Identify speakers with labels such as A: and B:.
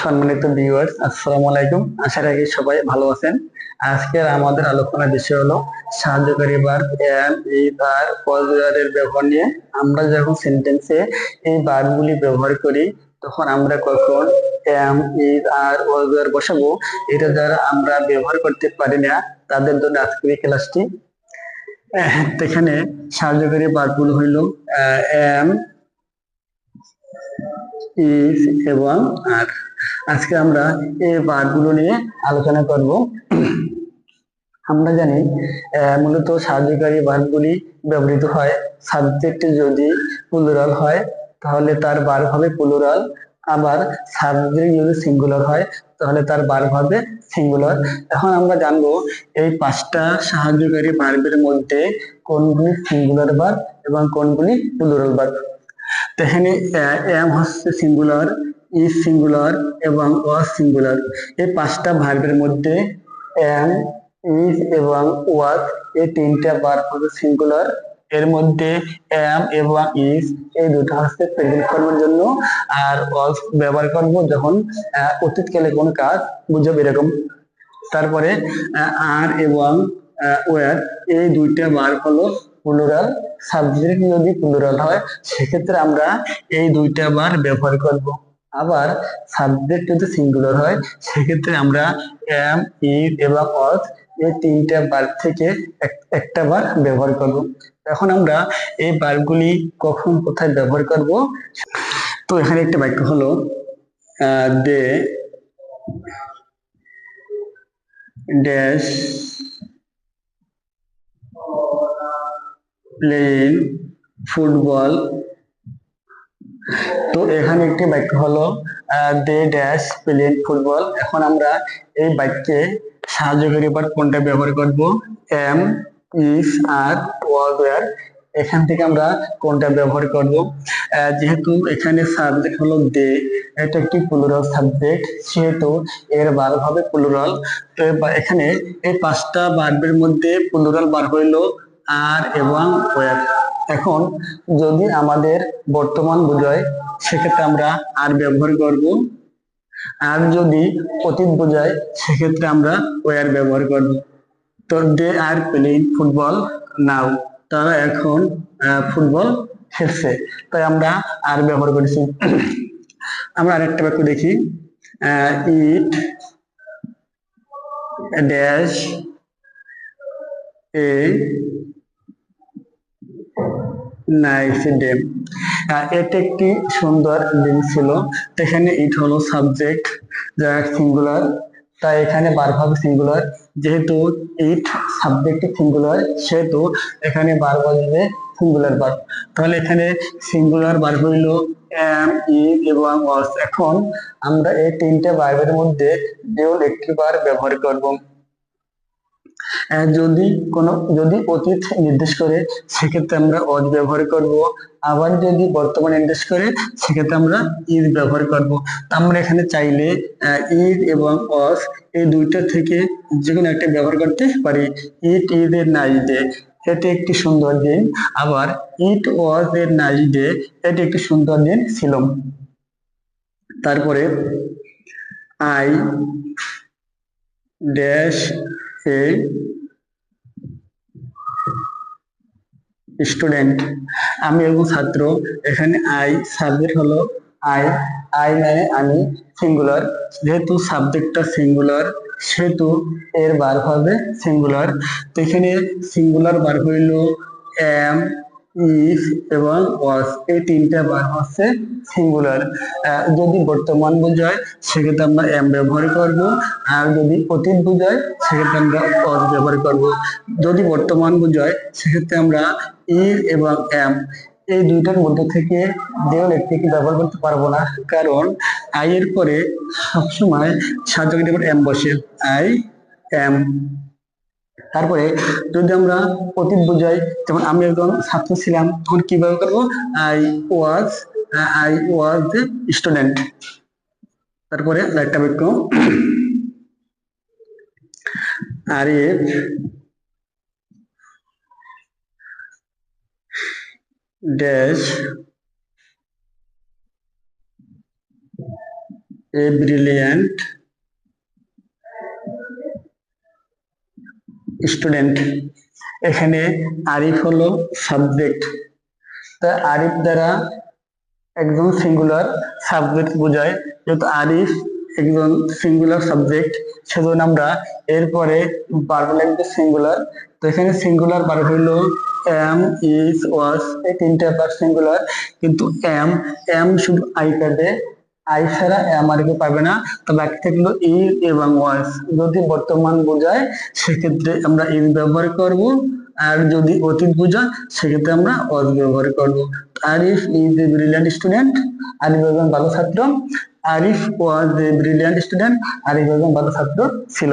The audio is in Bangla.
A: সম্মানিত ভিউয়ার্স, আসসালামু আলাইকুম। আশা রাখি সবাই ভালো আছেন। আজকের আমাদের আলোচনার বিষয় হলো সাহায্যকারী verb am, is, are, was, were এর ব্যবহার নিয়ে। আমরা যখন সেন্টেন্সে এই ভার্বগুলি ব্যবহার করি, তখন আমরা কখন am, is, are, was, were বসাবো, এটা দ্বারা আমরা ব্যবহার করতে পারি না, তাদের জন্য আজকের এই ক্লাসটি। এখানে সাহায্যকারী ভার্বগুলো হইল এম, ইজ এবং আর। আজকে আমরা এই ভার্বগুলো নিয়ে আলোচনা করব। আমরা জানি মূলত সাহায্যকারী ভার্বগুলি ব্যবহৃত হয় সাবজেক্ট যদি প্লুরাল হয় তাহলে তার ভার্ব হবে প্লুরাল, আবার সাবজেক্ট যদি সিঙ্গুলার হয় তাহলে তার ভার্ব হবে সিঙ্গুলার। এখন আমরা জানবো এই পাঁচটা সাহায্যকারী ভার্বের মধ্যে কোনগুলি সিঙ্গুলার ভার্ব এবং কোনগুলি প্লুরাল ভার্ব। তো এখানে এম হচ্ছে সিঙ্গুলার, ইজ সিঙ্গুলার এবং ওয়াজ সিঙ্গুলার। এই পাঁচটা ভার্বের মধ্যে এম, ইজ এবং ওয়াজ এই তিনটা ভার্ব হচ্ছে সিঙ্গুলার। এর মধ্যে এম এবং ইজ এই দুটো হচ্ছে প্রেজেন্ট ফর্মের জন্য, আর ওয়াজ ব্যবহার করব যখন অতীতকালে কোনো কাজ বুঝাবে এরকম। তারপরে আর এবং ওয়ার এই দুইটা ভার্ব হলো প্লুরাল। সাবজেক্ট যদি প্লুরাল হয় সেক্ষেত্রে আমরা এই দুইটা ভার্ব ব্যবহার করব। আবার সাবজেক্ট যদি সিঙ্গুলার হয় সেক্ষেত্রে আমরা এম, ইজ এবং অজ এই তিনটা ভার্ব থেকে একটা ভার্ব ব্যবহার করব। এখন আমরা এই ভার্বগুলি কখন কোথায় ব্যবহার করব। তো এখানে একটা বাক্য হলো দে ড্যাশ প্লেইং ফুটবল। তো এখানে একটি বাক্য হলো দে ড্যাশ প্লেইং ফুটবল। এখন আমরা এই বাক্যে সাহায্যকারী ভার্ব কোনটা ব্যবহার করব, am, is, are, was, were. এখান থেকে আমরা কোনটা ব্যবহার করব। যেহেতু এখানে সাবজেক্ট হলো দে, এটা একটি প্লুরাল সাবজেক্ট, সেহেতু এর ভার্ব হবে প্লুরাল। তো এখানে এই পাঁচটা ভার্বের মধ্যে প্লুরাল ভার্ব হইল আর এবং ওয়্যার। এখন যদি আমাদের বর্তমান বোঝায় সেক্ষেত্রে আমরা আর ব্যবহার করব, আর যদি অতীত বোঝায় সেক্ষেত্রে আমরা ওয়্যার ব্যবহার করব। তো দে আর প্লেইং ফুটবল নাও, তারা এখন ফুটবল খেলছে, তাই আমরা আর ব্যবহার করেছি। আমরা আরেকটা বাক্য দেখি, it dash a nice day. এটা একটি সুন্দর দিন ছিল। এখানে ইট হলো সাবজেক্ট যা সিঙ্গুলার, তাই এখানে ভার্ব হবে সিঙ্গুলার। যেহেতু ইট সাবজেক্ট সিঙ্গুলার সেহেতু এখানে ভার্ব আসবে সিঙ্গুলার ভার্ব। তাহলে এখানে সিঙ্গুলার ভার্ব হইল এম, ইজ এবং ওয়াজ। এখন আমরা এই তিনটে ভার্বের মধ্যে যে একটি ভার্ব ব্যবহার করব। যদি যদি অতীত নির্দেশ করে সেক্ষেত্রে আমরা অজ ব্যবহার করব, আবার যদি বর্তমান নির্দেশ করে সেক্ষেত্রে আমরা ইজ ব্যবহার করব। আমরা এখানে চাইলে ইজ এবং অজ এই দুইটা থেকে যে কোনো একটা ব্যবহার করতে পারি। ইট ইজ এর নাইস ডে, এটি একটি সুন্দর দিন। আবার ইট ওয়াজ এর নাইস ডে, এটি একটি সুন্দর দিন ছিল। তারপরে আই ড্যাশ এ স্টুডেন্ট, আমি একজন ছাত্র। এখানে আই সাবজেক্ট হলো আই, আই মানে আমি সিঙ্গুলার। যেহেতু সাবজেক্টটা সিঙ্গুলার সেহেতু এর ভার্ব হবে সিঙ্গুলার। তো এখানে সিঙ্গুলার ভার্ব হইল এম, ইজ এবং ওয়াজ, এই তিনটা ভার্ব হচ্ছে সিঙ্গুলার। যদি বর্তমান বোঝায় সেক্ষেত্রে আমরা এম ব্যবহার করব, আর যদি অতীত বোঝায় সেক্ষেত্রে আমরা ওয়াজ ব্যবহার করব। যদি বর্তমান বোঝায় সেক্ষেত্রে আমরা ইজ এবং এম এই দুইটার মধ্যে থেকে যে কোনো একটিকে ব্যবহার করতে পারবো না, কারণ আই এর পরে সবসময় সাহায্যকারী ভার্ব এম বসে, আই এম। তারপরে যদি আমরা অতীত বোঝাই, যেমন আমি একজন ছাত্র ছিলাম, তখন কি ব্যবহার করবো, I was, I was student. তারপরে আরেকটা বাক্য, Arif dash a brilliant student. এখানে আরিফ হলো সাবজেক্ট, তা আরিফ দ্বারা একজন সিঙ্গুলার সাবজেক্ট বোঝায়, যেহেতু আরিফ একজন সিঙ্গুলার সাবজেক্ট সেজন্য আমরা এরপরে ভার্ব লিখবো সিঙ্গুলার। তো এখানে সিঙ্গুলার ভার্ব হলো এম, ইজ, ওয়াজ, এই তিনটা ভার্ব সিঙ্গুলার, কিন্তু এম এম শুধু আই কাটে, আই ছাড়া এম আর কেউ পাবে না। তো বাকি থাকলো ইজ এবং ওয়াজ। যদি বর্তমান বোঝায় সেক্ষেত্রে আমরা ইজ ব্যবহার করব, আর যদি অতীত বোঝায় সেক্ষেত্রে আমরা ওয়াজ ব্যবহার করব। Arif is a brilliant student, Arif একজন ভালো ছাত্র। আরিফ ওয়াজ এ ব্রিলিয়ান্ট স্টুডেন্ট, আরিফ একজন ভালো ছাত্র ছিল।